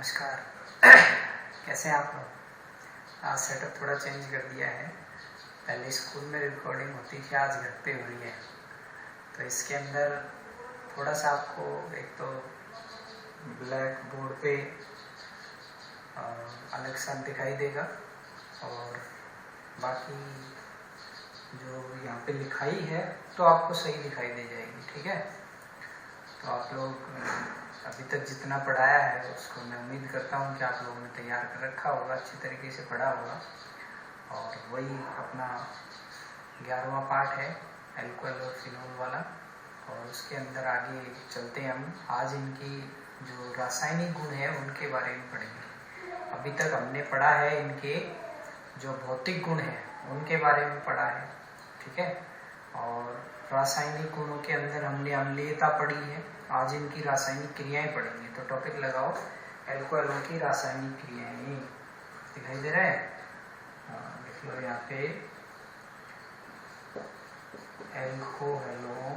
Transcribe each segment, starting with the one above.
नमस्कार। कैसे हैं आप लोग? आज सेटअप थोड़ा चेंज कर दिया है। पहले स्कूल में रिकॉर्डिंग होती थी, आज घर पे हुई है। तो इसके अंदर थोड़ा सा आपको एक तो ब्लैक बोर्ड पे अलग सा दिखाई देगा और बाकी जो यहाँ पे लिखाई है तो आपको सही दिखाई दे जाएगी। ठीक है, तो आप लोग अभी तक जितना पढ़ाया है उसको मैं उम्मीद करता हूँ कि आप लोगों ने तैयार कर रखा होगा, अच्छी तरीके से पढ़ा होगा। और वही अपना 11वां पार्ट है एल्कोहल और फिनोल वाला, और उसके अंदर आगे चलते हैं हम। आज इनकी जो रासायनिक गुण है उनके बारे में पढ़ेंगे। अभी तक हमने पढ़ा है इनके जो भौतिक गुण है उनके बारे में पढ़ा है। ठीक है, और रासायनिक गुणों के अंदर हमने अम्लीयता पढ़ी है। आज इनकी रासायनिक क्रियाएं पढ़ेंगे। तो टॉपिक लगाओ एल्कोहलों की रासायनिक क्रियाएं। दिखाई दे रहा है? लिख लो यहाँ पे एल्कोहलों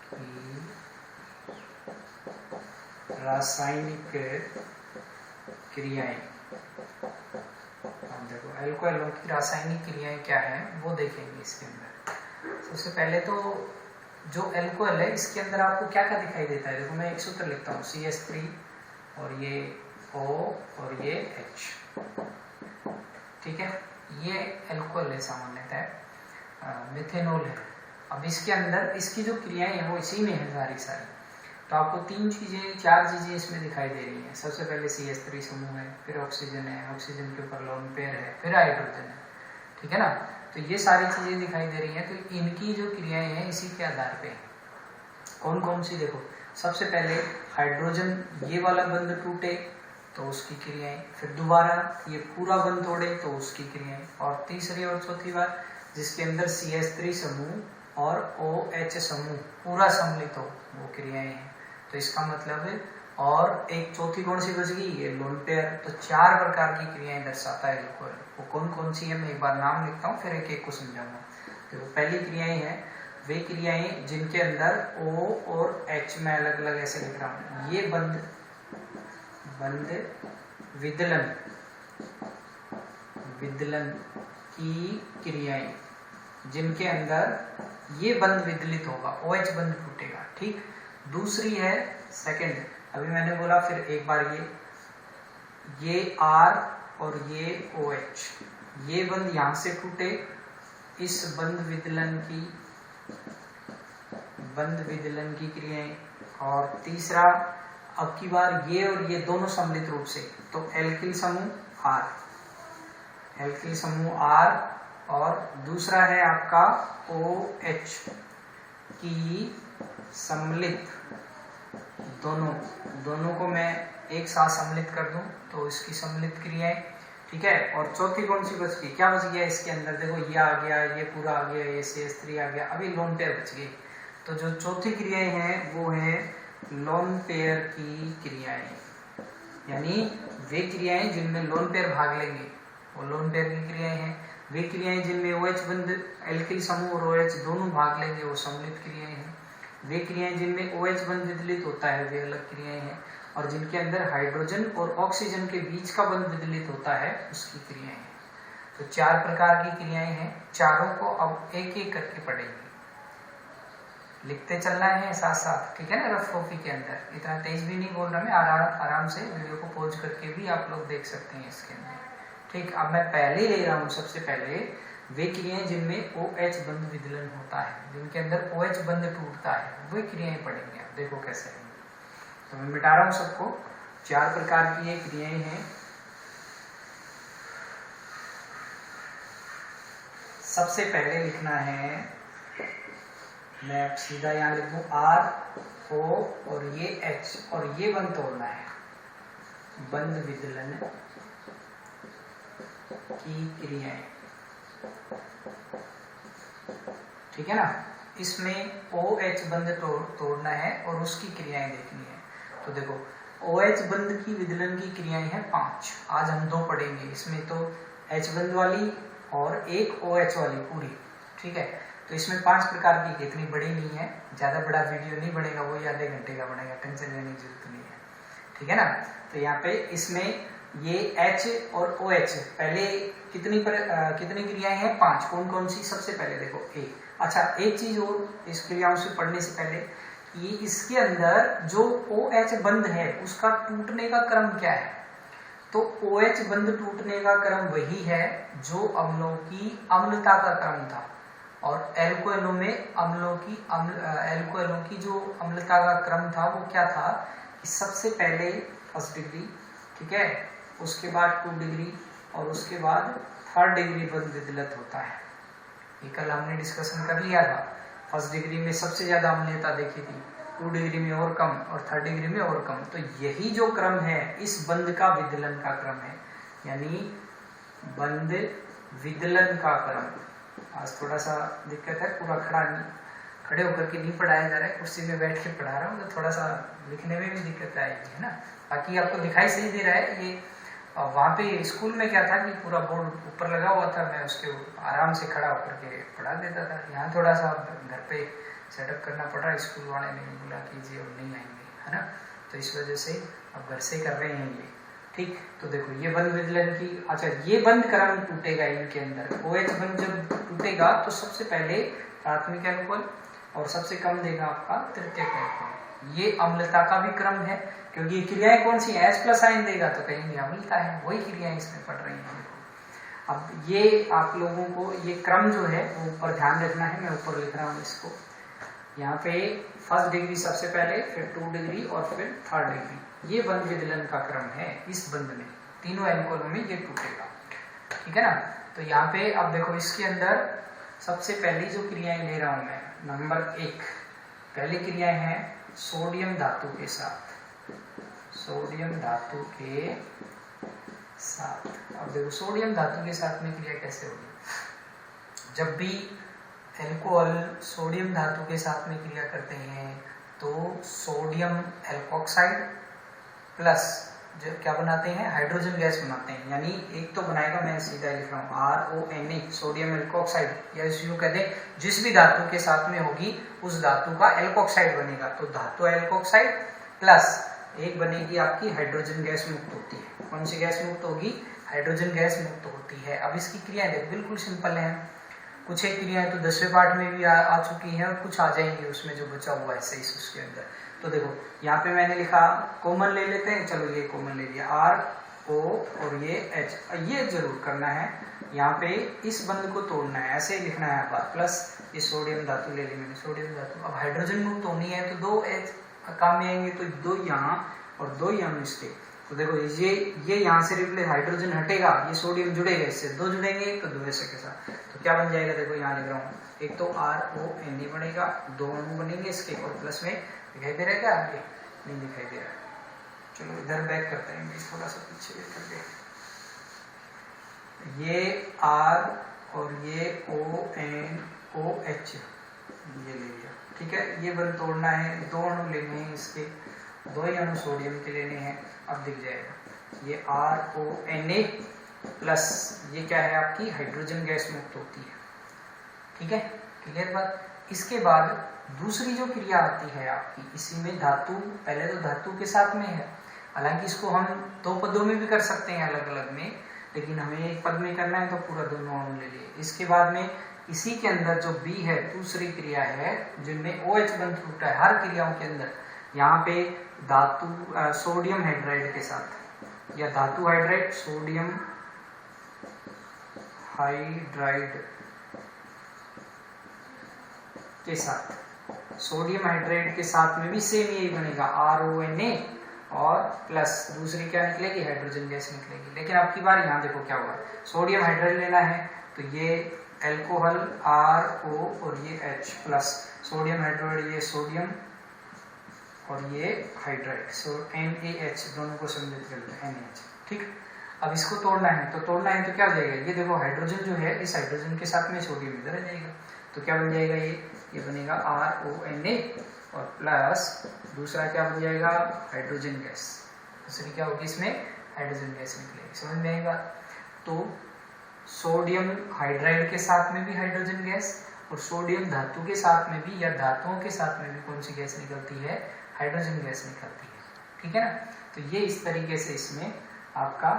की रासायनिक क्रियाएं। देखो एल्कोहलों की रासायनिक क्रियाएं क्या है वो देखेंगे इसके अंदर। सबसे पहले तो जो एल्कोहल है इसके अंदर आपको क्या क्या दिखाई देता है। देखो मैं एक सूत्र लिखता हूँ, CH3 और ये O और ये H। ठीक है, ये एल्कोहल है सामान्यतः। मिथेनॉल है। अब इसके अंदर इसकी जो क्रियाएं हैं वो इसी में है सारी। तो आपको चार चीजें इसमें दिखाई दे रही हैं। सबसे पहले CH3 समूह है, फिर ऑक्सीजन है, ऑक्सीजन के ऊपर लोन पेयर है, फिर हाइड्रोजन है। ठीक है ना, तो ये सारी चीजें दिखाई दे रही हैं। तो इनकी जो क्रियाएं हैं इसी के आधार पे कौन कौन सी, देखो सबसे पहले हाइड्रोजन ये वाला बंध टूटे तो उसकी क्रियाएं, फिर दोबारा ये पूरा बंध तोड़े तो उसकी क्रियाएं, और तीसरी और चौथी बार जिसके अंदर CH3 समूह और OH समूह पूरा सम्मिलित हो वो क्रियाएं हैं। तो इसका मतलब है, और एक चौथी कौन सी बच गई, ये लोन पेयर। तो 4 प्रकार की क्रियाएं दर्शाता है एल्कोहल। वो कौन कौन सी है मैं एक बार नाम लिखता हूँ, फिर एक एक को समझाऊंगा। तो पहली क्रियाएं हैं वे क्रियाएं जिनके अंदर O और H में अलग अलग ऐसे लिख रहा हूँ। ये बंध विदलन की क्रियाएं जिनके अंदर ये बंध विदलित होगा, OH बंध टूटेगा। ठीक, दूसरी है सेकंड, अभी मैंने बोला फिर एक बार ये R और ये OH, ये बंध यहां से टूटे, इस बंध विदलन की क्रियाएं। और तीसरा अब की बार ये और ये दोनों सम्मिलित रूप से, तो एल्किल समूह R और दूसरा है आपका OH की सम्मिलित, दोनों को मैं एक साथ सम्मिलित कर दूं तो इसकी सम्मिलित क्रियाएं। ठीक है, और चौथी कौन सी बच गई, क्या बच गया इसके अंदर, देखो ये आ गया, ये पूरा आ गया, ये CH3 आ गया, अभी लोन पेयर बच गई। तो जो चौथी क्रियाएं हैं वो है लोन पेयर की क्रियाएं, यानी वे क्रियाएं जिनमें लोन पेयर भाग लेंगे वो लोन पेयर की क्रियाएं हैं। वे क्रियाएं जिनमें OH बंध एल्किल समूह और OH दोनों भाग लेंगे वो सम्मिलित क्रियाएं हैं। वे क्रियाएं जिनमें OH बंध विदलित होता है वे अलग क्रियाएं हैं, और जिनके अंदर हाइड्रोजन और ऑक्सीजन के बीच का बंध विदलित होता है उसकी क्रियाएं हैं। तो 4 प्रकार की क्रियाएं हैं, चारों को अब एक एक करके पढ़ेंगे, लिखते चलना है साथ साथ। ठीक है ना, रफ कॉपी के अंदर। इतना तेज भी नहीं बोल रहा मैं, आराम से वीडियो को पॉज करके भी आप लोग देख सकते हैं इसके अंदर। ठीक, अब मैं पहले ले रहा हूँ सबसे पहले वे क्रियाएं जिनमें OH बंध विदलन होता है, जिनके अंदर OH बंध टूटता है, वे क्रियाएं पढ़ेंगे। आप देखो कैसे है। तो मैं मिटा रहा हूं सबको। 4 प्रकार की ये क्रियाएं हैं। सबसे पहले लिखना है, मैं अब सीधा यहाँ लिखूं R O और ये H, और ये बंध तोड़ना है, बंध विदलन की क्रियाएं। ठीक है ना, इसमें OH बंध तोड़ना है और उसकी क्रियाएं देखनी है। तो देखो OH बंध की विदलन की क्रियाएं हैं 5, आज हम 2 पढ़ेंगे। इसमें तो H बंध वाली और एक OH वाली पूरी। ठीक है, तो इसमें 5 प्रकार की, इतनी बड़ी नहीं है, ज्यादा बड़ा वीडियो नहीं बनेगा, वही आधे घंटे का बनेगा, टेंशन लेने की जरूरत नहीं है। ठीक है ना। तो यहाँ पे इसमें ये H और OH पहले कितनी क्रियाएं हैं? 5। कौन कौन सी? सबसे पहले देखो A। अच्छा, एक चीज और इस क्रियाओं से पढ़ने से पहले, ये इसके अंदर जो OH बंध है उसका टूटने का क्रम क्या है? तो OH बंध टूटने का क्रम वही है जो अम्लों की अम्लता का क्रम था, और एल्कोहलों में एल्कोहलों की जो अम्लता का क्रम था वो क्या था? सबसे पहले 1st डिग्री, ठीक है, उसके बाद 2 डिग्री और उसके बाद 3rd डिग्री बंध विदलत होता है। ये कल हमने डिस्कशन कर लिया था। 1st डिग्री में सबसे ज्यादा अम्लीयता देखी थी, 2 डिग्री में और कम और 3rd डिग्री में और कम। तो यही जो क्रम है इस बंध का विदलन का क्रम है, यानी बंध विदलन का क्रम। आज थोड़ा सा दिक्कत है, पूरा खड़े होकर के नहीं पढ़ाया जा रहा है, कुर्सी में बैठ के पढ़ा रहा हूँ, तो थोड़ा सा लिखने में भी दिक्कत आएगी, है ना। बाकी आपको दिखाई सही दे रहा है। ये वहाँ पे स्कूल में क्या था कि पूरा बोर्ड ऊपर लगा हुआ था, मैं उसके आराम से खड़ा होकर के पढ़ा देता था। यहाँ थोड़ा सा घर पे सेटअप करना पड़ रहा है, स्कूल वाले ने बोला कीजिए और नहीं आएंगे, है ना। तो इस वजह से अब घर से कर रहे हैं ये, ठीक। तो देखो ये बंध विदलन की, अच्छा ये बंध क्रम टूटेगा इनके अंदर। OH बंध जब टूटेगा तो सबसे पहले प्राथमिक एल्कोहल और सबसे कम देगा आपका तृतीयक एल्कोहल। ये अम्लता का भी क्रम है, क्योंकि क्रियाएं कौन सी? H+ आयन देगा तो कहेंगे अम्लता है, वही क्रियाएं इसमें पढ़ रही हैं। अब ये आप लोगों को ये क्रम जो है वो ऊपर ध्यान रखना है, मैं ऊपर लिख रहा हूँ इसको। यहाँ पे 1st डिग्री सबसे पहले, फिर 2 डिग्री और फिर 3rd डिग्री, ये बंध विदलन का क्रम है। इस बंध में तीनों एल्कोहलों में ये टूटेगा, ठीक है ना। तो यहाँ पे अब देखो इसके अंदर सबसे पहली जो क्रियाएं ले रहा हूं मैं, नंबर 1 पहली क्रियाएं हैं सोडियम धातु के साथ। सोडियम धातु के साथ, अब देखो सोडियम धातु के साथ में क्रिया कैसे होगी? जब भी एल्कोहल सोडियम धातु के साथ में क्रिया करते हैं तो सोडियम एल्कोक्साइड प्लस जो क्या बनाते हैं? हाइड्रोजन गैस बनाते हैं। यानी एक तो बनाएगा, मैं सीधा लिख रहा हूँ RONA, सोडियम एल्कोक्साइड, या यूं कहते हैं जिस भी धातु के साथ में होगी उस धातु का एल्कोक्साइड बनेगा। तो धातु एल्कोक्साइड प्लस एक बनेगी आपकी हाइड्रोजन गैस मुक्त होती है। कौन सी गैस मुक्त होगी? हाइड्रोजन गैस मुक्त होती है। अब इसकी क्रियाएं देख बिल्कुल सिंपल है। कुछ एक क्रियाएं तो 10वें पाठ में भी आ चुकी हैं और कुछ आ जाएंगी उसमें जो बचा हुआ है सही उसके अंदर। तो देखो यहाँ पे मैंने लिखा, कॉमन ले लेते हैं, चलो ये कॉमन ले लिया, RO और ये H। ये जरूर करना है, यहाँ पे इस बंध को तोड़ना है, ऐसे ही लिखना है बात। प्लस ये सोडियम धातु ले ली मैंने, सोडियम धातु। अब हाइड्रोजन मुक्त होनी है तो 2 H काम में आएंगे, तो 2 यहाँ और 2 यहाँ इसके। तो देखो ये यहाँ से रिप्लेस, हाइड्रोजन हटेगा, ये सोडियम जुड़ेगा, इससे 2 जुड़ेंगे तो 2 ऐसे के साथ। तो क्या बन जाएगा? देखो यहाँ लिख रहा हूँ, एक तो RONA बनेगा, 2 अणु बनेंगे इसके, और प्लस में दिखाई दे रहा है क्या? आगे नहीं दिखाई दे रहा। चलो इधर बैक करते हैं, थोड़ा सा पीछे करके। ये R और ये ONOH ये ले लिया, ठीक है। ये बंध तोड़ना है, 2 अणु लेने हैं इसके, 2 ही अणु सोडियम के लेने हैं। अब दिख जाएगा ये RONA प्लस ये क्या है आपकी? हाइड्रोजन गैस मुक्त होती है, ठीक है, क्लियर बात। इसके बाद दूसरी जो क्रिया आती है आपकी, इसी में धातु, पहले तो धातु के साथ में है, हालांकि इसको हम 2 पदों में भी कर सकते हैं अलग अलग में, लेकिन हमें एक पद में करना है तो पूरा दोनों अणु ले लिए। इसके बाद में इसी के अंदर जो B है, दूसरी क्रिया है जिनमें OH बंध टूटा है हर क्रियाओं के अंदर। यहाँ पे धातु सोडियम हाइड्राइड के साथ, या धातु हाइड्राइड सोडियम हाइड्राइड के साथ, सोडियम हाइड्राइड के साथ में भी सेम यही बनेगा, RONA और प्लस दूसरी क्या निकलेगी? हाइड्रोजन गैस निकलेगी। लेकिन अब की बार यहाँ देखो क्या हुआ, सोडियम हाइड्राइड लेना है तो ये एल्कोहल RO और ये H प्लस सोडियम हाइड्राइड, ये सोडियम और ये हाइड्राइड, सो NaH, दोनों को सम्मिलित कर लिया NaH, ठीक। अब इसको तोड़ना है, तो तोड़ना है तो क्या हो जाएगा? ये देखो हाइड्रोजन जो है, इस हाइड्रोजन के साथ में सोडियम इधर आ जाएगा, तो क्या बन जाएगा? ये बनेगा RONA और प्लस दूसरा क्या बन जाएगा? Hydrogen gas. दूसरी क्या होगी इसमें? हाइड्रोजन गैस निकलेगी। समझ में आएगा? तो सोडियम हाइड्राइड के साथ में भी हाइड्रोजन गैस, और सोडियम धातु के साथ में भी या धातुओं के साथ में भी कौन सी गैस निकलती है? हाइड्रोजन गैस निकलती है, ठीक है ना। तो ये इस तरीके से इसमें आपका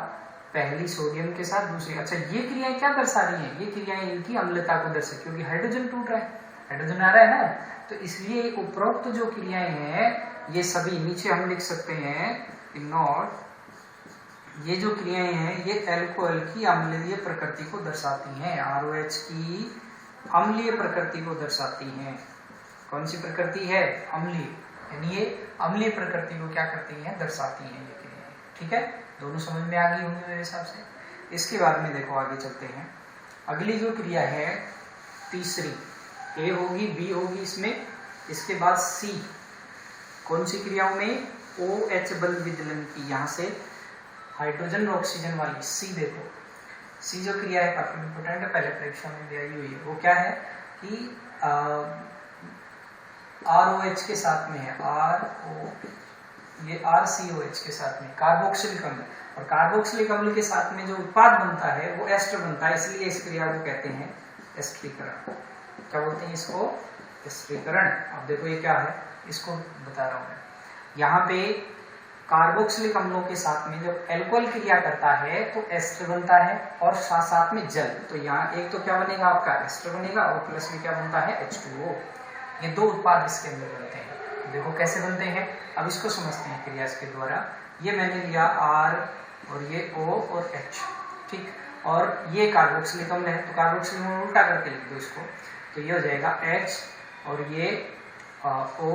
पहली सोडियम के साथ दूसरी, अच्छा ये क्रियाएं क्या दर्शा रही हैं, ये क्रियाएं इनकी अम्लता को दर्शा, क्योंकि हाइड्रोजन टूट रहा है, हाइड्रोजन आ रहा है ना, तो इसलिए उपरोक्त जो क्रियाएं हैं ये सभी नीचे हम लिख सकते हैं कि नॉट, ये जो क्रियाएं हैं ये एल्कोहल की अम्लीय प्रकृति को दर्शाती हैं, ROH की अम्लीय प्रकृति को दर्शाती हैं। कौन सी प्रकृति है, अम्लीय, यानी ये अम्लीय प्रकृति को क्या करती हैं, दर्शाती हैं ये क्रियाएं, ठीक है। दोनों समझ में आ गई होंगी मेरे हिसाब से। इसके बाद में देखो आगे चलते हैं, अगली जो क्रिया है तीसरी, A होगी B होगी इसमें, इसके बाद C, कौन सी क्रियाओं में, OH बल विदलन की, यहाँ से हाइड्रोजन और ऑक्सीजन वाली C, देखो C जो क्रिया है काफी इंपोर्टेंट है, पहले परीक्षा में भी आई हुई है, वो क्या है कि ROH के साथ में है, ये RCOH के साथ में कार्बोक्सिलिक अम्ल, और कार्बोक्सिलिक अम्ल के साथ में जो उत्पाद बनता है वो एस्टर बनता है, इसलिए इस क्रिया को कहते हैं एस्टरीकरण। क्या बोलते हैं इसको, एस्टरीकरण। अब देखो ये क्या है, इसको बता रहा हूं मैं। यहाँ पे कार्बोक्सिलिक अम्लों के साथ में जब एल्कोहल क्रिया करता है तो एस्टर बनता है और साथ साथ में जल, तो यहाँ एक तो क्या बनेगा आपका एस्टर बनेगा और प्लस में क्या बनता है H2O। ये दो उत्पाद इसके अंदर बनते हैं। देखो कैसे बनते हैं, अब इसको समझते हैं क्रिया के द्वारा। ये मैंने लिया R और ये O और H, ठीक, और ये कार्बोक्सिलिक अम्ल है, तो कार्बोक्सिलिक अम्ल उल्टा करके लिख दो इसको, तो ये हो जाएगा H और ये O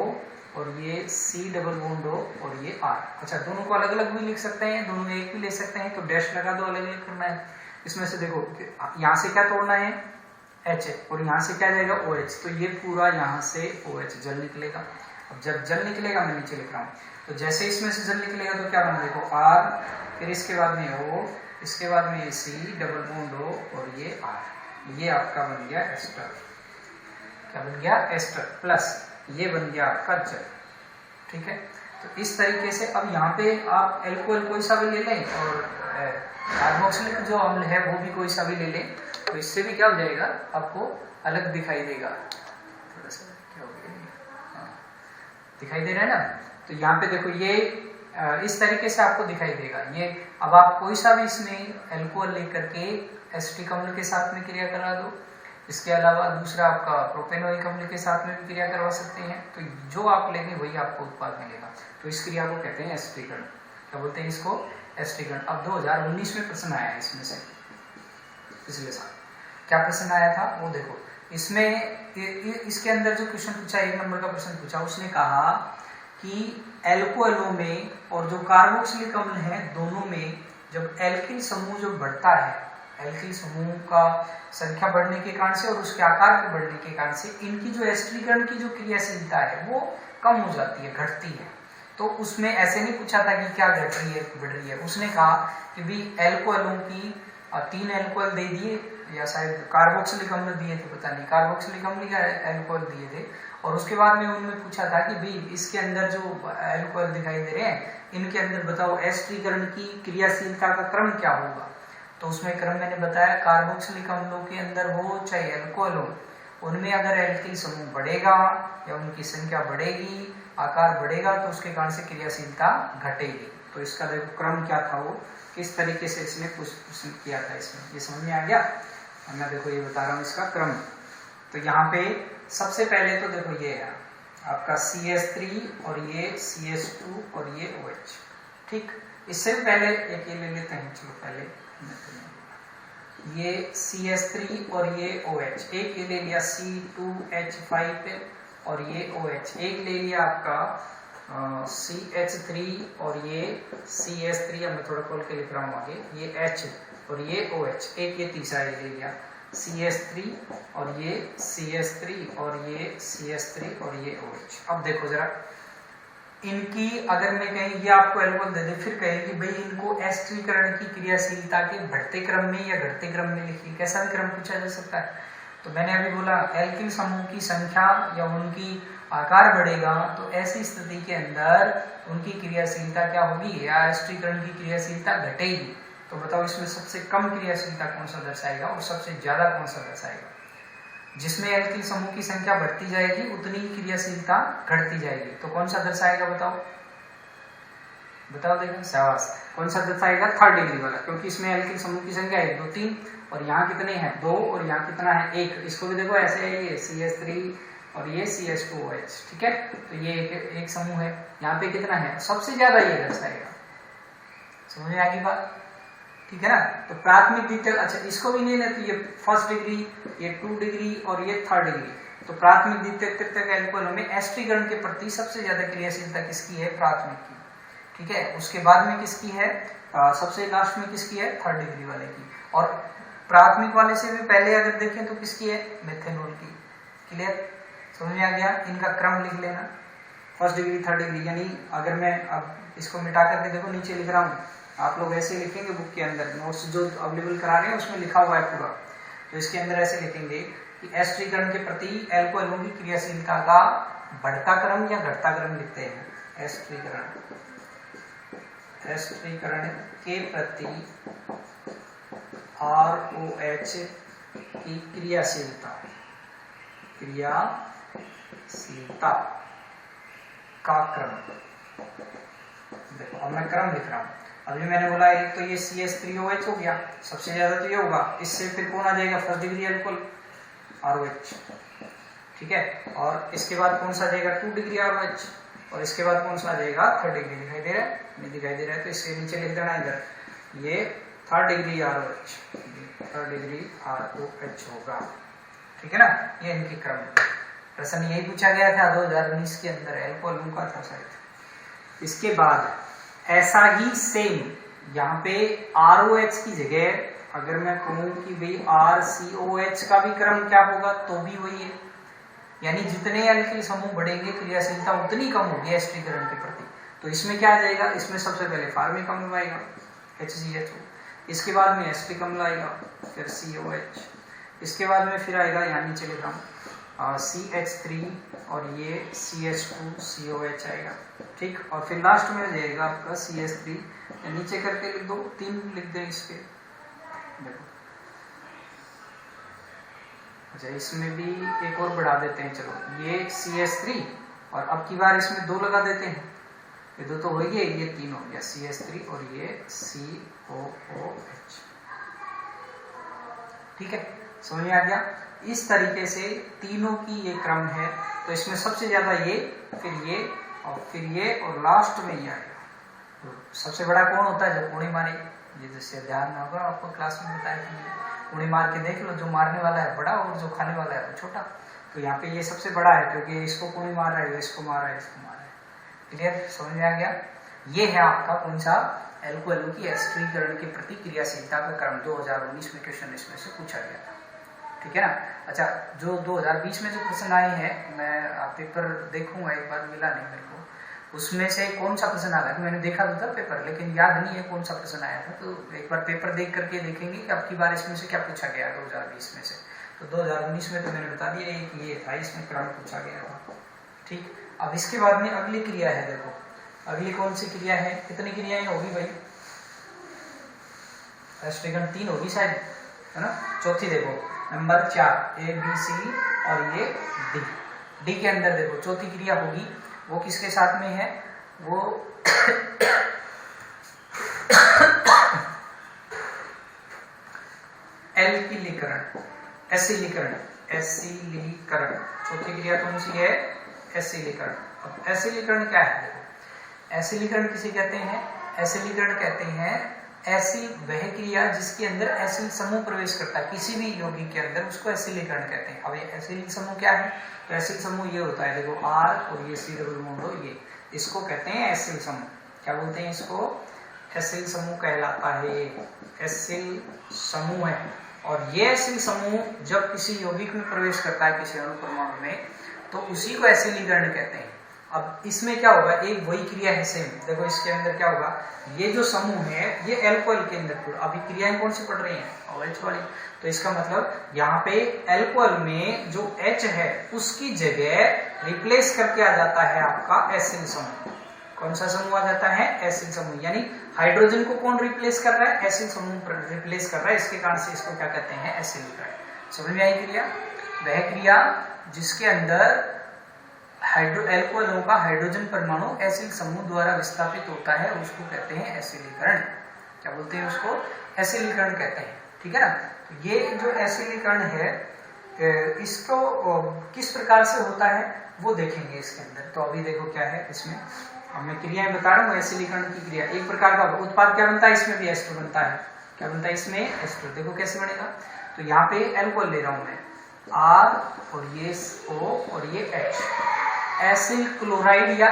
और ये C डबल बॉन्ड O और ये R। अच्छा दोनों को अलग अलग भी लिख सकते हैं, दोनों में एक भी ले सकते हैं, तो डैश लगा दो, अलग अलग करना है। इसमें से देखो यहाँ से क्या तोड़ना है H और यहाँ से क्या जाएगा OH, तो ये पूरा यहाँ से OH जल निकलेगा। अब जब जल निकलेगा, मैं नीचे लिख रहा हूँ, तो जैसे इसमें से जल निकलेगा तो क्या बना, देखो R, फिर इसके बाद में O, इसके बाद में ये C डबल बॉन्ड O और ये R, ये आपका बन गया एस्टर। क्या बन गया, एस्टर, प्लस ये बन गया आपका जल, ठीक है। तो इस तरीके से अब यहाँ पे आप एल्कोहल कोई सा भी ले लें और कार्बोक्सिलिक जो अम्ल है वो भी कोई सा भी ले लें, तो इससे भी क्या हो जाएगा, आपको अलग दिखाई देगा। थोड़ा सा क्या हो गया, हाँ दिखाई दे रहा है ना। तो यहाँ पे देखो ये इस तरीके से आपको दिखाई देगा। ये अब आप कोई सा भी इसमें एल्कोहल लेकर के एसिटिक अम्ल के साथ में क्रिया करा दो, इसके अलावा दूसरा आपका प्रोपेनोइक अम्ल के साथ में भी क्रिया करवा सकते हैं, तो जो आप लेंगे वही आपको उत्पाद मिलेगा। तो इस क्रिया को कहते हैं एस्टरीकरण। क्या बोलते हैं इसको, एस्टरीकरण। अब 2019 में प्रश्न आया है इसमें से, पिछले साल क्या प्रश्न आया था वो देखो। इसमें इसके अंदर जो क्वेश्चन पूछा, 1 नंबर का प्रश्न पूछा, उसने कहा कि एल्कोहलों में और जो कार्बोक्सिलिक अम्ल है दोनों में जब एल्किल समूह जो बढ़ता है, एल्किल समूह का संख्या बढ़ने के कारण से और उसके आकार के बढ़ने के कारण से इनकी जो एस्टरीकरण की जो क्रियाशीलता है वो कम हो जाती है, घटती है। तो उसमें ऐसे नहीं पूछा था कि क्या घट रही है बढ़ रही है, उसने कहा कि भी एल्कोहलों की 3 एल्कोहल दे दिए या शायद कार्बोक्सिलिक अम्ल दिए थे, पता नहीं, कार्बोक्सिलिक अम्ल या एल्कोहल दिए थे, और उसके बाद में उन्होंने पूछा था कि भी इसके अंदर जो एल्कोहल दिखाई दे रहे हैं इनके अंदर बताओ एस्टरीकरण की क्रियाशीलता का क्रम क्या होगा। तो उसमें क्रम मैंने बताया, कार्बोक्सिलिक अम्लों के अंदर हो चाहे एल्कोहल हो, उनमें अगर एल्किल समूह बढ़ेगा या उनकी संख्या बढ़ेगी, आकार बढ़ेगा, तो उसके कारण से क्रियाशीलता घटेगी। तो इसका देखो क्रम क्या था, वो किस तरीके से इसने कुछ प्रश्न किया था, इसमें ये समझ में आ गया। मैं देखो ये बता रहा हूँ इसका क्रम। तो यहाँ पे सबसे पहले तो देखो ये है आपका CH3 और ये CH2 और ये OH, ठीक। इससे पहले एक ये ले लेते हैं, चलो पहले ये CH3 और ये OH, एक ये ले लिया C2H5 और ये OH, एक ले लिया आपका CH3 और ये CH3, अब मैं थोड़ा खोल के लिख रहा हूँ आगे, ये H और ये OH, एक ये तीसरा ये ले लिया CH3 और ये CH3 और ये CH3 और ये OH। अब देखो जरा इनकी अगर मैं कहीं ये आपको एल्कोहल दे दे, फिर कहे कि भाई इनको एस्टरीकरण की क्रियाशीलता के बढ़ते क्रम में या घटते क्रम में लिखिए, कैसा भी क्रम पूछा जा सकता है। तो मैंने अभी बोला एल्किल समूह की संख्या या उनकी आकार बढ़ेगा तो ऐसी स्थिति के अंदर उनकी क्रियाशीलता क्या होगी, या एस्टरीकरण की क्रियाशीलता घटेगी। तो बताओ इसमें सबसे कम क्रियाशीलता कौन सा दर्शाएगा और सबसे ज्यादा कौन सा दर्शाएगा। जिसमें एल्किल समूह की संख्या बढ़ती जाएगी उतनी क्रियाशीलता घटती जाएगी, तो कौन सा दर्शाएगा बताओ। बताओ देखो, शाबाश। कौन सा दर्शाएगा? थर्ड डिग्री वाला, क्योंकि इसमें एल्किल समूह की संख्या 1 2 3 और यहाँ कितने हैं? 2 और यहाँ कितना है? 1। इसको भी देखो ऐसे है, ये CH3 और ये CH2OH, ठीक है। तो ये एक समूह है। यहाँ पे कितना है? सबसे ज्यादा ये दर्शाएगा। समझ में आ गई बात? ठीक है ना। तो प्राथमिक द्वितीयक, अच्छा इसको भी नहीं लेते, तो ये फर्स्ट डिग्री, ये 2 डिग्री और ये थर्ड डिग्री। तो प्राथमिक द्वितीयक तृतीयक एल्कोहलों में एस्ट्रीकरण के प्रति सबसे ज्यादा क्रियाशीलता किसकी है? प्राथमिक की, ठीक है। उसके बाद में किसकी है? सबसे लास्ट में किसकी है? थर्ड डिग्री वाले की। और प्राथमिक वाले से भी पहले अगर देखें तो किसकी है? मेथेनॉल की। क्लियर? समझ में आ गया? इनका क्रम लिख लेना, फर्स्ट डिग्री थर्ड डिग्री। यानी अगर मैं अब इसको मिटा करके देखो नीचे लिख रहा हूँ, आप लोग ऐसे लिखेंगे बुक के अंदर, नोट्स जो अवेलेबल करा रहे हैं उसमें लिखा हुआ है पूरा। तो इसके अंदर ऐसे लिखेंगे कि एस्ट्रीकरण के प्रति एल्कोहलों की क्रियाशीलता का बढ़ता क्रम या घटता क्रम लिखते हैं। एस्ट्रीकरण के प्रति ROH की क्रियाशीलता का क्रम। देखो अब मैं क्रम लिख रहा हूं। अभी मैंने बोला एक तो ये CH3OH हो गया, सबसे ज्यादा तो ये होगा। इससे फिर कौन आ जाएगा? फर्स्ट डिग्री एल्कोहल ROH, ठीक है। और इसके बाद कौन सा आ जाएगा? 2 डिग्री ROH। और इसके बाद कौन सा आ जाएगा? Third degree. दिखाई दे रहा है? नहीं दिखाई दे रहा है तो इससे नीचे लिख देना इधर, ये third degree ROH, third degree ROH होगा, ठीक है ना। ये इनके क्रम। प्रश्न यही पूछा गया था 2019 के अंदर, एल्कोहलों का था शायद। इसके बाद ऐसा ही सेम यहाँ पे ROH की जगह अगर मैं कहूं कि भाई RCOH का भी क्रम क्या होगा, तो भी वही है। यानी जितने एल्किल समूह बढ़ेंगे क्रियाशीलता उतनी कम होगी एस्ट्रीकरण के प्रति। तो इसमें क्या आ जाएगा? इसमें सबसे पहले फार्मिक अम्ल आएगा HCHO, इसके बाद में एस्ट्रिक अम्ल आएगा, फिर COH, इसके बाद में फिर आएगा यहाँ नीचे लिख रहा हूँ CH3 और ये CH2COH आएगा, ठीक। और फिर लास्ट में जाएगा आपका CH3, नीचे करके लिख दो, 3 लिख दें इसके। देखो अच्छा इसमें भी एक और बढ़ा देते हैं, चलो ये CH3 और अब की बार इसमें 2 लगा देते हैं, ये 2 तो हो गए, ये 3 हो गया CH3 और ये COOH, ठीक है। समझ में आ गया? इस तरीके से तीनों की ये क्रम है। तो इसमें सबसे ज्यादा ये, फिर ये और फिर ये और लास्ट में ये आएगा। तो सबसे बड़ा कौन होता है? जो कोड़ी मारे। ये जैसे ध्यान होगा आपको क्लास में बताया कि कोड़ी मार के देख लो, जो मारने वाला है बड़ा और जो खाने वाला है वो छोटा। तो यहाँ पे ये सबसे बड़ा है क्योंकि इसको कोड़ी मार रहा है, इसको मार रहा है, इसको मार रहा है। क्लियर? समझ में आ गया? ये है आपका कौन सा? एल्कोहलों की एस्ट्रीकरण की प्रति क्रियाशीलता का क्रम। 2019 में क्वेश्चन इसमें से पूछा गया था, ठीक है ना। अच्छा जो 2020 में जो क्वेश्चन आए हैं, मैं पेपर देखूंगा, एक बार मिला नहीं मेरे को, उसमें से कौन सा प्रश्न आया था। मैंने देखा तो था पेपर, लेकिन याद नहीं है कौन सा प्रश्न आया था। तो एक बार पेपर देख करके देखेंगे कि अब की बार इसमें से क्या पूछा गया 2020 में से। तो 2019 में तो मैंने बता दिया कि ये था, इसमें क्रम पूछा गया था, ठीक। अब इसके बाद में अगली क्रिया है, देखो अगली कौन सी क्रिया है? कितनी क्रियाएं होगी भाई? एस्ट्रीकरण 3 होगी शायद, है ना। चौथी देखो नंबर 4 ABC और ये D के अंदर देखो चौथी क्रिया होगी, वो किसके साथ में है? वो एल्किलीकरण, एसिलीकरण। चौथी क्रिया कौन सी है? एसिलीकरण। अब एसिलीकरण क्या है? देखो एसिलीकरण किसे कहते हैं? एसिलीकरण कहते हैं ऐसी वह क्रिया जिसके अंदर एसिल समूह प्रवेश करता है, किसी भी यौगिक के अंदर, उसको एसिलीकरण कहते हैं। अब ये एसिल समूह क्या है? तो एसिल समूह ये होता है, देखो R और ये C डबल बॉन्ड हो, ये इसको कहते हैं एसिल समूह। क्या बोलते हैं इसको? एसिल समूह कहलाता है, एसिल समूह है। और ये एसिल समूह जब किसी यौगिक में प्रवेश करता है, किसी अणु परमाणु में, तो उसी को एसिलीकरण कहते हैं। अब इसमें क्या होगा? एक वही क्रिया है सेम। देखो इसके अंदर क्या होगा? ये जो समूह है ये एल्कोहल के अंदर, अभी क्रियाएं कौन सी पढ़ रही हैं? OH वाली। तो इसका मतलब यहाँ पे एल्कोहल में जो H है उसकी जगह रिप्लेस करके आ जाता है आपका एसिल समूह। कौन सा समूह आ जाता है? एसिल समूह। यानी हाइड्रोजन को कौन रिप्लेस कर रहा है? एसिल समूह रिप्लेस कर रहा है। इसके कारण से इसको क्या कहते हैं? एसिलीकरण। समझ में आई क्रिया? वह क्रिया जिसके अंदर एल्कोहलों का हाइड्रोजन परमाणु एसिल समूह द्वारा विस्थापित होता है, उसको कहते हैं एसिलीकरण। क्या बोलते हैं उसको? एसिलीकरण कहते हैं। ठीक है ना। तो ये जो एसिलीकरण है इसको किस प्रकार से होता है वो देखेंगे इसके अंदर। तो अभी देखो क्या है इसमें, अब मैं क्रियाएं बता रहा हूँ एसिलीकरण की क्रिया। एक प्रकार का उत्पाद क्या बनता है, इसमें भी एस्टर बनता है। क्या बनता है इसमें? एस्टर। देखो कैसे बनेगा। तो यहाँ पे एल्कोहल ले रहा हूं मैं, R और ये O और ये H, एसिल क्लोराइड या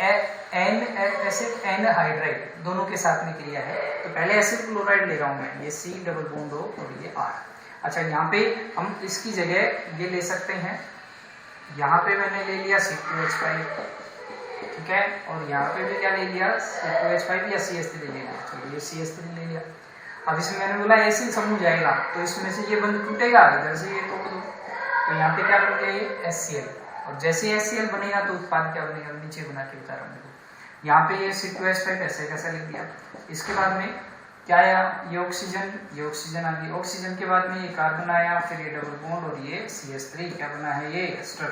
एसिड एनहाइड्राइड दोनों के साथ में क्रिया है। तो पहले एसिल क्लोराइड ले रहा हूं मैं, ये C डबल बॉन्ड O और ये R। अच्छा, यहाँ पे हम इसकी जगह ये ले सकते हैं, यहाँ पे मैंने ले लिया C2H5, ठीक है, और यहाँ पे भी क्या ले लिया C2H5 या CH3 ले लिया। चलो ये CH3 ले लिया। अब इसमें मैंने बोला एसिल समूह जाएगा तो इसमें से ये बंद टूटेगा, इधर से ये तोड़ दो, तो यहाँ पे क्या बन गया ये HCl। और जैसे HCl बनेगा तो उत्पाद क्या बनेगा, नीचे बना के बता रहा हूँ। यहाँ पे ये C2H5 ऐसे कैसा लिख दिया। इसके बाद में क्या आया, ये ऑक्सीजन आ गई। ऑक्सीजन के बाद में ये कार्बन आया, फिर ये डबल बॉन्ड और ये CH3 क्या बना है, ये एस्टर।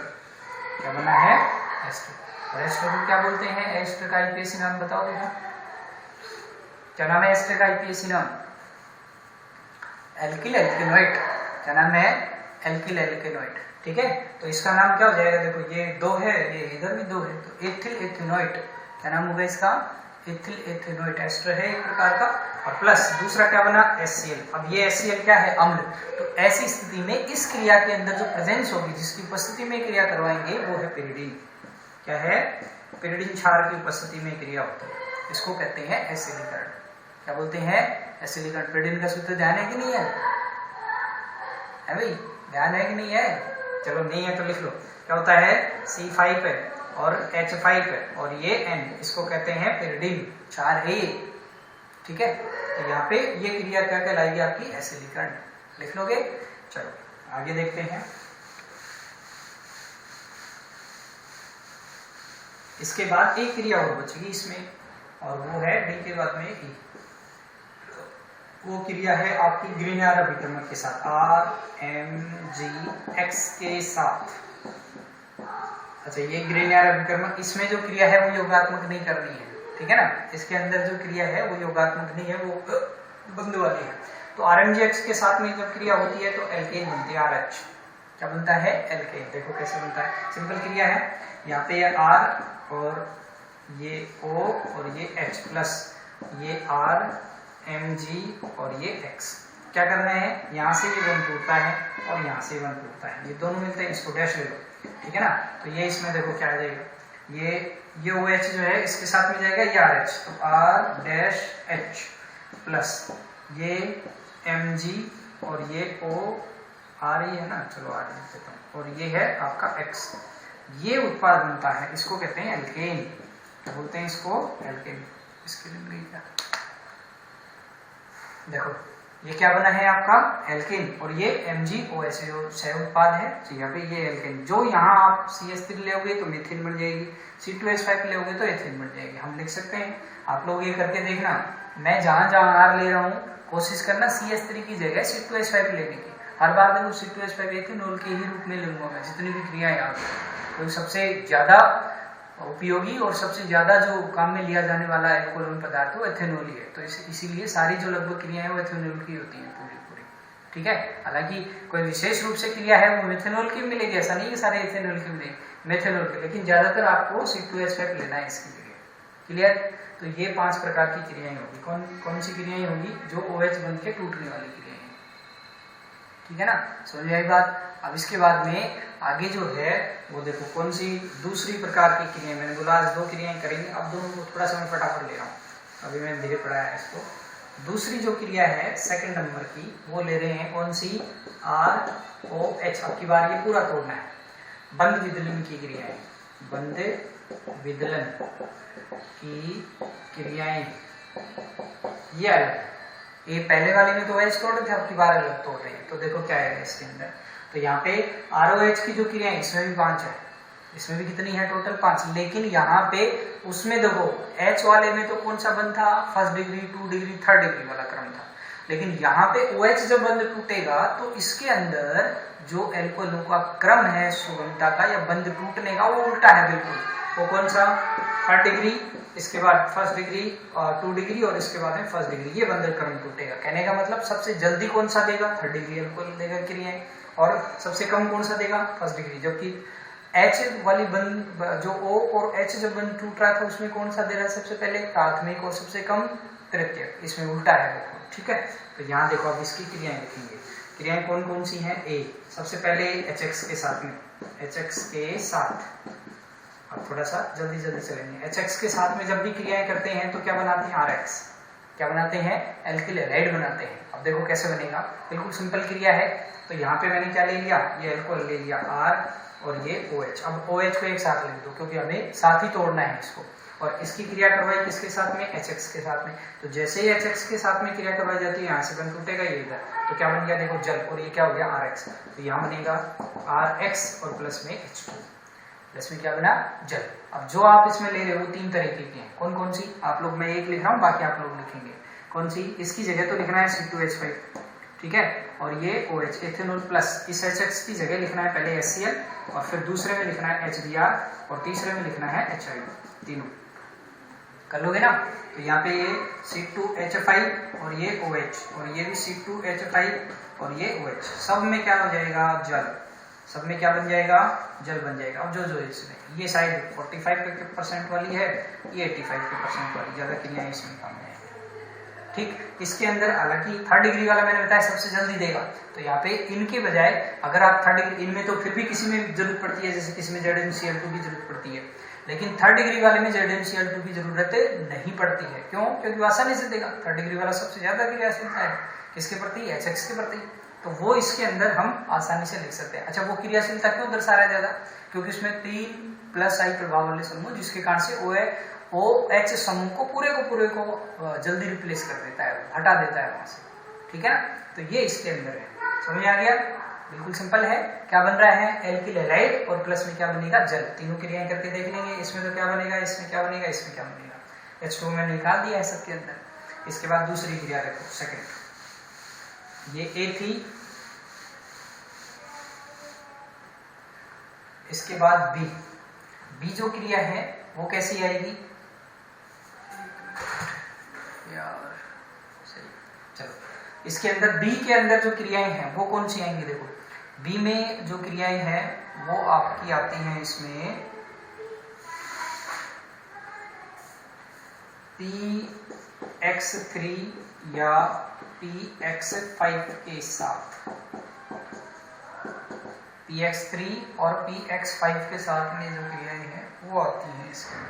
क्या बना है? एस्टर। और एस्टर को क्या बोलते हैं? एस्टर का आईपीएसी नाम बताओ बेटा, क्या नाम है एस्टर का आईपीएसी नाम? एल्किल एल्केनोइड। क्या नाम है? एल्किल एल्केनोइड। ठीक है, तो इसका नाम क्या हो जाएगा, देखो ये दो है, ये इधर भी दो है, तो एथिल एथेनोइड। क्या नाम होगा इसका? Ethyl ethanoate. एस्टर है एक प्रकार का, और प्लस दूसरा क्या बना, HCl। अब ये HCl क्या है? अम्ल। तो ऐसी स्थिति में इस क्रिया के अंदर जो प्रेजेंस होगी, जिसकी उपस्थिति में क्रिया करवाएंगे, वो है पिरिडीन। क्या है? पिरिडीन क्षार की उपस्थिति में क्रिया होती है, इसको कहते हैं एसिलीकरण। क्या बोलते हैं? एसिलीकरण। पिरिडीन का सूत्र ध्यान है कि नहीं है? है भाई, ध्यान है कि नहीं है? चलो नहीं है तो लिख लो। क्या होता है? C5 है और H5 है और ये N, इसको कहते हैं पिरिडीन क्षार है ये। ठीक है, तो यहाँ पे ये क्रिया क्या कहलाएगी आपकी? एसिलीकरण। लिख लोगे? चलो आगे देखते हैं। इसके बाद एक क्रिया और बचेगी इसमें, और वो है D के बाद में E। वो क्रिया है आपकी ग्रीनियर अभिकर्मक के साथ, RMGX के साथ। अच्छा, ये ग्रीनियर अभिकर्मक, इसमें जो क्रिया है वो योगात्मक नहीं करनी है। ठीक है ना, इसके अंदर जो क्रिया है वो योगात्मक नहीं है, वो बंद वाली है। तो RMGX के साथ में जब क्रिया होती है तो एल्केन बनती है, RH। क्या बनता है? एल्केन। देखो कैसे बनता है, सिंपल क्रिया है। यहाँ पे ये R और ये O और ये H प्लस ये R Mg और ये X। क्या करना है, यहाँ से भी 1 टूटता है और यहाँ से 1 टूटता है, ये दोनों मिलते हैं, इसको डैश ले लो। ठीक है ना, तो ये इसमें देखो क्या आ जाएगा, ये OH जो है इसके साथ में जाएगा ये RH, तो R डैश H प्लस ये Mg और ये O R ही है ना, चलो R लिख देता हूँ, और ये है आपका X। ये उत्पाद बनता है, इसको कहते हैं एल्केन। क्या बोलते हैं इसको? एल्केन। इसके लिए क्या, देखो ये क्या बना है आपका? एल्केन। और ये MgOH जो सह उत्पाद है, तो यहाँ पे ये एल्केन। जो यहाँ आप CH3 लोगे तो मीथेन बन जाएगी, C2H5 लोगे तो एथिन बन जाएगी। हम लिख सकते हैं, आप लोग ये करके देखना। मैं जहां जहां R ले रहा हूँ कोशिश करना CH3 की जगह C2H5 लेने की। हर बार देखो C2H5 एथेनॉल के ही रूप में लूंगा मैं, जितनी भी क्रियाएं आ गई। तो सबसे ज्यादा उपयोगी और सबसे ज्यादा जो काम में लिया जाने वाला एल्कोहल पदार्थ वो एथेनॉल ही है। तो इसीलिए सारी जो लगभग क्रियाएं वो एथेनॉल की होती हैं पूरी। ठीक है, हालांकि कोई विशेष रूप से क्रिया है वो मेथेनॉल की मिलेगी, ऐसा नहीं कि सारे एथेनॉल की मिलेगी, मेथेनॉल की, लेकिन ज्यादातर आपको C2H5 लेना है इसके लिए। क्लियर? तो ये 5 प्रकार की क्रियाएं होगी। कौन सी क्रियाएं होगी? जो OH बन के टूटने वाली क्रियाएं। ठीक है ना, समझ आई बात? अब इसके बाद में आगे जो है वो देखो कौन सी दूसरी प्रकार की क्रियाएं। मैंने बोला आज 2 क्रियाएं करेंगे, अब दोनों को थोड़ा सा मैं फटाफट ले रहा हूँ, अभी मैंने धीरे पढ़ाया है इसको। दूसरी जो क्रिया है सेकंड नंबर की, वो ले रहे हैं कौन सी? ROH। अब की बार ये पूरा तोड़ना है। बंद विदलन की क्रियाएं, बंद विदलन की क्रियाएं ये अलग है। ये पहले वाली में तो OH तोड़ रहे थे, अब की बार अलग तोड़ रहे हैं। तो देखो क्या है इसके अंदर। तो यहाँ पे ROH की जो क्रियाएं, इसमें भी 5 है, इसमें भी कितनी है? टोटल 5। लेकिन यहाँ पे उसमें देखो H वाले में तो कौन सा बंद था? 1st degree, 2 degree, 3rd degree वाला क्रम था। लेकिन यहाँ पे OH जब बंध टूटेगा तो इसके अंदर जो एल्कोहलों का क्रम है सुगमता का या बंध टूटने का वो उल्टा है बिल्कुल। वो कौन सा? 3rd डिग्री, इसके बाद 1st डिग्री, 2 डिग्री और इसके बाद में 1st डिग्री, ये बंध क्रम टूटेगा। कहने का मतलब सबसे जल्दी कौन सा देगा? 3rd डिग्री एल्कोहल देगा क्रियाएं, और सबसे कम कौन सा देगा? 1st degree. जबकि H वाली बंध जो O और H जब बंध टूट रहा था उसमें कौन सा दे रहा है? सबसे पहले प्राथमिक और सबसे कम तृतीयक, इसमें उल्टा है देखो। ठीक है, तो यहाँ देखो अब इसकी क्रियाएं लिखेंगे। क्रियाएं कौन कौन सी हैं? A सबसे पहले HX के साथ में, HX के साथ, अब थोड़ा सा जल्दी जल्दी चलेंगे। HX के साथ में जब भी क्रियाएं करते हैं तो क्या बनाते हैं? RX। क्या बनाते हैं? एल्किल हैलाइड बनाते हैं। अब देखो कैसे बनेगा, बिल्कुल सिंपल क्रिया है। तो यहाँ पे मैंने क्या ले लिया? ये एल्कोहल ले लिया R और ये OH। अब OH को एक साथ लिख दो क्योंकि हमें साथ ही तोड़ना है इसको। और इसकी क्रिया करवाई किसके साथ में? HX के साथ में। तो जैसे ही HX के साथ में क्रिया करवाई जाती है यहाँ से बंध टूटेगा ये इधर, तो क्या बन गया? देखो जल, और ये क्या हो गया? RX। तो यहाँ बनेगा RX और प्लस में H2, प्लस में क्या बना? जल। अब जो आप इसमें ले रहे हो 3 तरीके की हैं, कौन कौन सी? आप लोग, मैं एक लिख रहा हूँ, बाकी आप लोग लिखेंगे। कौन सी? इसकी जगह तो लिखना है C2H5, ठीक है, और ये OH एथेनॉल प्लस, इस HX की जगह लिखना है पहले HCl, और फिर दूसरे में लिखना है HBr, और तीसरे में लिखना है HI। तीनों कर लोगे ना? तो यहाँ पे ये C2H5 और ये OH, और ये भी C2H5 और ये OH, सब में क्या हो जाएगा? जल। सब में क्या बन जाएगा? जल बन जाएगा। अब जो जो इसमें ये साइड 45% वाली है, ये 85% वाली, ज्यादा क्रियाएं इसमें काम है। ठीक, इसके अंदर हालांकि 3rd डिग्री वाला मैंने बताया सबसे जल्दी देगा, तो यहाँ पे इनके बजाय अगर आप 3rd डिग्री, इनमें तो फिर भी किसी में जरूरत पड़ती है, जैसे किसी में ZnCl2 की जरूरत पड़ती है, लेकिन 3rd डिग्री वाले में ZnCl2 की जरूरत नहीं पड़ती है। क्यों? क्योंकि आसानी से देगा। 3rd डिग्री वाला सबसे ज्यादा क्रियाशीलता है किसके प्रति? HX के प्रति। तो वो इसके अंदर हम आसानी से लिख सकते हैं। अच्छा, वो क्रियाशीलता क्यों दर्शा रहा है ज्यादा? क्योंकि उसमें 3+I प्रभाव वाले समूह, जिसके कारण से OH समूह को पूरे को जल्दी रिप्लेस कर देता है, हटा देता है वहां से। ठीक है ना? तो ये इसके अंदर है। समझ आ गया? बिल्कुल सिंपल है। क्या बन रहा है? एल्किल हैलाइड, और प्लस में क्या बनेगा? जल। तीनों क्रियाएं करके देख लेंगे। इसमें तो क्या बनेगा, इसमें क्या बनेगा, इसमें क्या बनेगा? H2 मैंने निकाल दिया है सबके अंदर। इसके बाद दूसरी क्रिया देखो, सेकंड, ये A थी, इसके बाद B जो क्रिया है वो कैसी आएगी यार? सही, चलो, इसके अंदर B के अंदर जो क्रियाएं हैं वो कौन सी आएंगी? देखो B में जो क्रियाएं हैं वो आपकी आती हैं इसमें PX3 या PX5 के साथ। PX3 और PX5 के साथ में जो क्रियाएं हैं वो आती हैं इसमें।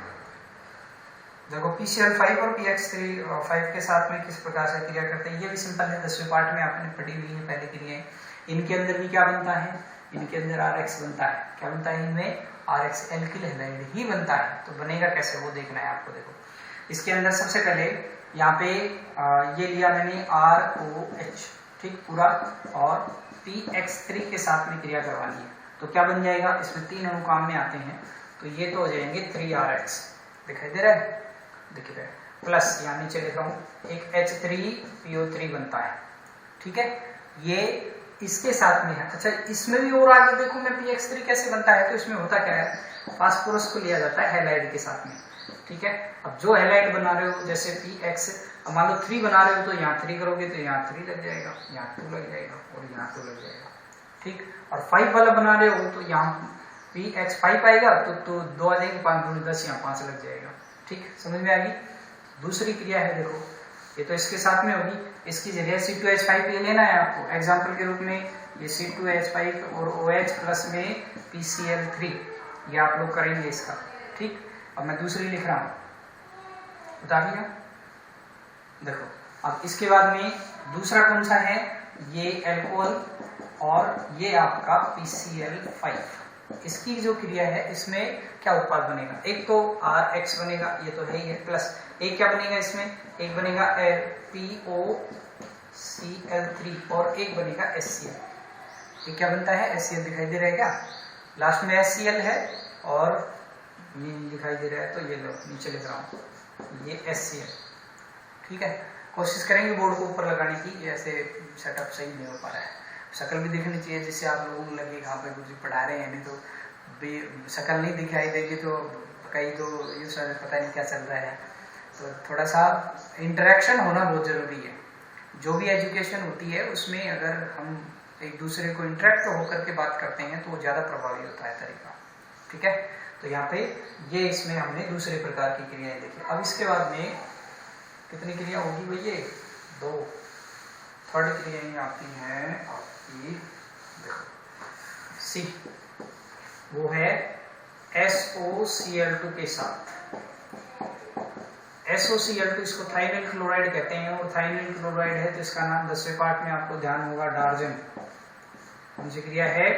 देखो PCl5 और PX5 के साथ में किस प्रकार से क्रिया करते हैं, ये भी सिंपल है, 10वें पार्ट में आपने पढ़ी हुई है पहले क्रियाएं। इनके अंदर भी क्या बनता है? इनके अंदर RX बनता है। क्या बनता है इनमें? RX, एल्किल हैलाइड ही बनता है। तो बनेगा कैसे वो देखना है आपको। देखो इसके अंदर सबसे पहले यहाँ पे ये लिया मैंने ROH, ठीक, पूरा, और PX3 के साथ में क्रिया करवानी है। तो क्या बन जाएगा? इसमें 3 अणु काम में आते हैं, तो ये तो हो जाएंगे 3RX। दिखाई दे रहा है? दिख रहा है। प्लस यहाँ नीचे लिख रहा हूँ, एक H3PO3 बनता है। ठीक है, ये इसके साथ में है। अच्छा, इसमें भी और आगे देखो मैं PX3 कैसे बनता है। तो इसमें होता क्या है? फास्फोरस को लिया जाता है हैलाइड के साथ में। ठीक है, अब जो हैलाइड बना रहे हो, जैसे PX, अब मान लो 3 बना रहे हो तो यहाँ 3 करोगे तो यहाँ 3 लग जाएगा, यहाँ 2 लग जाएगा और यहाँ 2 लग जाएगा। ठीक, और 5 वाला बना रहे हो तो यहाँ PX5 आएगा तो 2 आ जाएंगे, 5 दूनी 10, यहाँ 5 लग जाएगा। ठीक, समझ में आ गई? दूसरी क्रिया है, देखो ये तो इसके साथ में होगी, इसकी जगह C2H5 ये लेना है आपको एग्जाम्पल के रूप में। ये C2H5 और OH प्लस में PCl3, ये आप लोग करेंगे इसका। ठीक, अब मैं दूसरी लिख रहा हूँ, बता दिया। देखो अब इसके बाद में दूसरा कौन सा है? ये एल्कोहल और ये आपका PCl5। इसकी जो क्रिया है इसमें क्या उत्पाद बनेगा? एक तो RX बनेगा, ये तो है ही है, प्लस एक क्या बनेगा इसमें? एक बनेगा POCl3 और एक बनेगा HCl। ये क्या बनता है? HCl। दिखाई दे रहा है क्या? लास्ट में HCl है और ये दिखाई दे रहा है, तो ये लो नीचे लिख रहा हूँ, ये HCl। ठीक है, कोशिश करेंगे बोर्ड को ऊपर लगाने की, ऐसे सेटअप सही नहीं हो पा रहा है। शक्ल भी दिखनी चाहिए जिससे आप लोगों को लगे कहाँ पे कुछ पढ़ा रहे हैं, नहीं तो शक्ल नहीं दिखाई देगी तो कहीं तो ये शायद पता नहीं क्या चल रहा है। तो थोड़ा सा इंटरेक्शन होना बहुत ज़रूरी है। जो भी एजुकेशन होती है उसमें अगर हम एक दूसरे को इंटरेक्ट होकर के बात करते हैं तो वो ज़्यादा प्रभावी होता है तरीका। ठीक है, तो यहाँ पे ये इसमें हमने दूसरे प्रकार की क्रियाएं देखी। अब इसके बाद में कितनी क्रिया होगी भैया? 2 थर्ड क्रियाएं आती हैं आपकी, देखो सी, वो है SOCl2 के साथ। SOCl2 इसको थाइनिल क्लोराइड कहते हैं, और थाइनिल क्लोराइड है तो इसका नाम 10वें पार्ट में आपको ध्यान होगा डार्जन। कौन सी क्रिया है?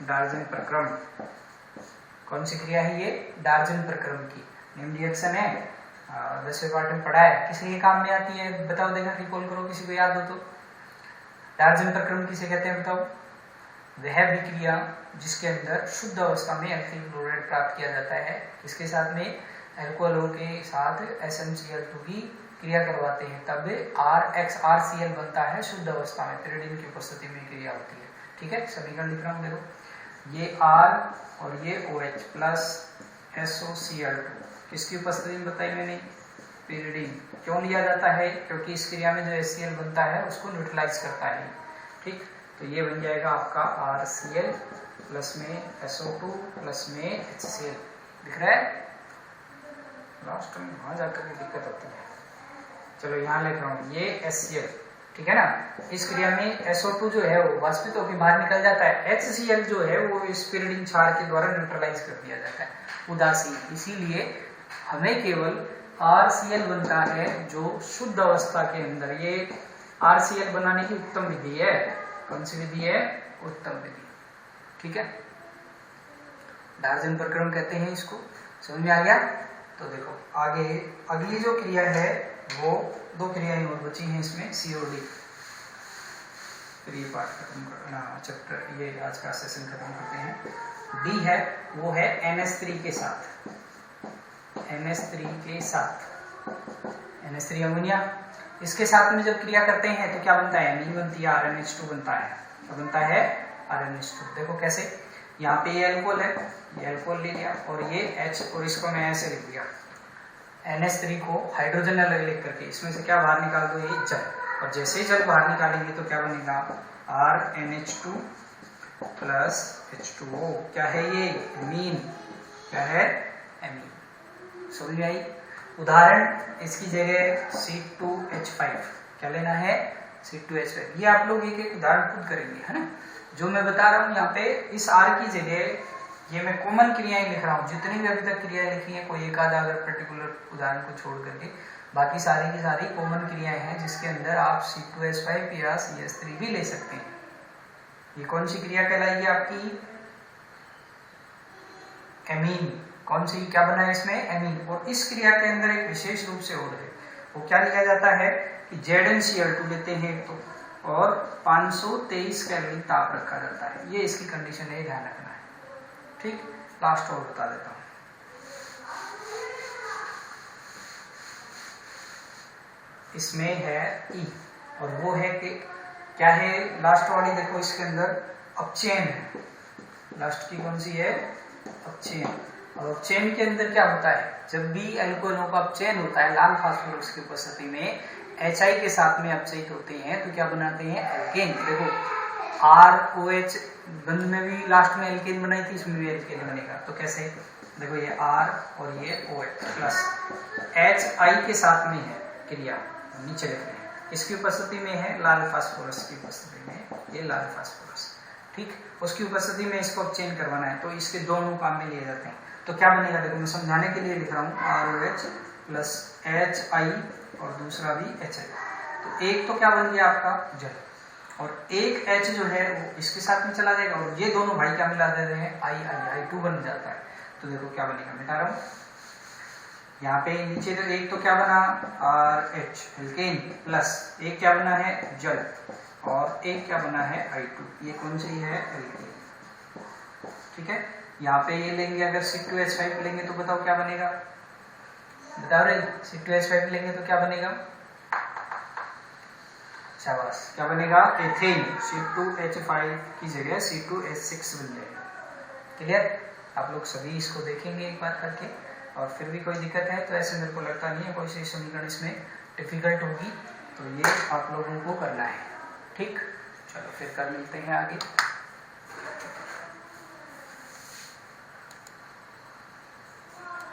डार्जन प्रक्रम। कौन सी क्रिया है ये? डार्जन प्रक्रम की। नेम रिएक्शन है, 10वें पार्ट में पढ़ा है। किसी के काम में आती है बताओ, देखा रिकॉल करो, किसी को याद हो तो। डार्जन प्रक्रम किसे कहते हैं बताओ? वह विक्रिया जिसके अंदर शुद्ध अवस्था में एल्किल क्लोराइड प्राप्त किया जाता है, इसके साथ में एल्कोहल के साथ SnCl2 की क्रिया करवाते हैं, तब RxRCl बनता है शुद्ध अवस्था में, पिरिडिन की उपस्थिति में क्रिया होती है। ठीक है, समीकरण लिख रहा हूँ, देखो ये R और ये OH प्लस SOCl2 किसकी उपस्थिति में बताई मैंने? पिरिडिन। क्यों लिया जाता है? क्योंकि इस क्रिया में जो HCl बनता है उसको न्यूट्रलाइज करता है। ठीक, तो ये बन जाएगा आपका RCl प्लस में SO2 प्लस में HCl। दिख रहा है? लास्ट में वहां जाकर के दिक्कत होती है। चलो यहाँ लिख रहा हूँ, ये HCl, ठीक है ना। इस क्रिया में SO2 जो है वो वाष्पित होकर बाहर निकल जाता है, HCl जो है वो इस पिरिडिन क्षार के द्वारा न्यूट्रलाइज कर दिया जाता है, उदासीन। इसीलिए हमें केवल RCl बनता है जो शुद्ध अवस्था के अंदर। ये RCl बनाने की उत्तम विधि है। कौन सी विधि है? उत्तम विधि। ठीक है, डार्जन प्रक्रम कहते हैं इसको। समझ में आ गया? तो देखो आगे अगली जो क्रिया है वो 2 क्रियाएं और बची हैं इसमें। COD फिर ये पार्ट खत्म करना, चैप्टर ये आज का सेशन खत्म करते हैं। D है वो है NH3 के साथ, NH3 के साथ, NH3 अमोनिया। इसके साथ में जब क्रिया करते हैं तो क्या बनता है? नहीं बनती है, RnH2 बनता है। क्या बनता है? RnH2। देखो कैसे, यहाँ पे ये अल्कोहल है, ये अल्कोहल ले लिया और ये H, और इसको मैं ऐसे लिख दिया। NH3 को हाइड्रोजन अलग लिख करके इसमें से क्या बाहर निकाल दो? ये जल। और जैसे ही जल बाहर निकालेंगे तो क्या बनेगा? RnH2 plus H2O। क्या है ये? एमीन। क्या है? एमीन। समझ में आई? उदाहरण, इसकी जगह C2H5 क्या लेना है? C2H5। ये आप लोग एक एक उदाहरण खुद करेंगे, है ना। जो मैं बता रहा हूँ यहाँ पे इस R की जगह ये मैं कॉमन क्रियाएं लिख रहा हूँ। जितनी भी अभी तक क्रियाएं लिखी हैं, कोई एक आधा अगर पर्टिकुलर उदाहरण को छोड़ करके, बाकी सारी की सारी कॉमन क्रियाएं हैं जिसके अंदर आप C2H5 या CH3 भी ले सकते हैं। ये कौन सी क्रिया कहलाएगी आपकी? एमीन। कौन सी? क्या बना है इसमें? एमीन। और इस क्रिया के अंदर एक विशेष रूप से और है, वो क्या लिया जाता है कि ZnCl2 लेते हैं तो, और 523 कैलोरी ताप रखा जाता है। ये इसकी कंडीशन है, ध्यान रखना है। ठीक, लास्ट और बता देता हूं। इसमें है E, और वो है कि क्या है? लास्ट वाली देखो, इसके अंदर अपचयन है। लास्ट की कौन सी है? अपचयन। और अपचयन के अंदर क्या होता है? जब भी अल्कोहलों का अपचयन होता है लाल फास्फोरस की उपस्थिति में, HI के साथ में अपचयित होते हैं तो क्या बनाते हैं? एल्केन। देखो ROH बंद में भी लास्ट में एल्केन बनाई थी, इसमें भी एल्केन बनेगा। तो कैसे? देखो ये R और ये OH प्लस HI के साथ में है क्रिया, नीचे लिख रहे हैं। इसकी उपस्थिति में है लाल फास्फोरस की उपस्थिति में, ये लाल फास्फोरस। ठीक, उसकी उपस्थिति में इसको अपचयन करवाना है तो इसके दोनों काम में लिए जाते हैं। तो क्या बनेगा? देखो मैं समझाने के लिए लिख रहा हूँ, ROH प्लस HI और दूसरा भी HI। तो एक तो क्या बन गया आपका? जल, और एक H जो है वो इसके साथ में चला जाएगा, और ये दोनों भाई क्या मिला दे रहे हैं? I2 बन जाता है। तो देखो क्या बनेगा, मिटा रहा हूँ यहाँ पे नीचे। तो एक तो क्या बना? RH एल्केन, प्लस एक क्या बना है? जल, और एक क्या बना है? I2। ये कौन सी है? एल्केन। ठीक है, यहाँ पे ये लेंगे, अगर C2H5 लेंगे तो बताओ क्या बनेगा? बताओ रे, C2H5 लेंगे तो क्या बनेगा? शाबाश। क्या बनेगा? एथेन। C2H5 की जगह C2H6 बन जाएगा। क्लियर? आप लोग सभी इसको देखेंगे एक बार करके, और फिर भी कोई दिक्कत है तो ऐसे मेरे को लगता नहीं है कोई सी समीकरण इसमें डिफिकल्ट होगी, तो ये आप लोगों को करना है। ठीक, चलो फिर कल मिलते हैं आगे।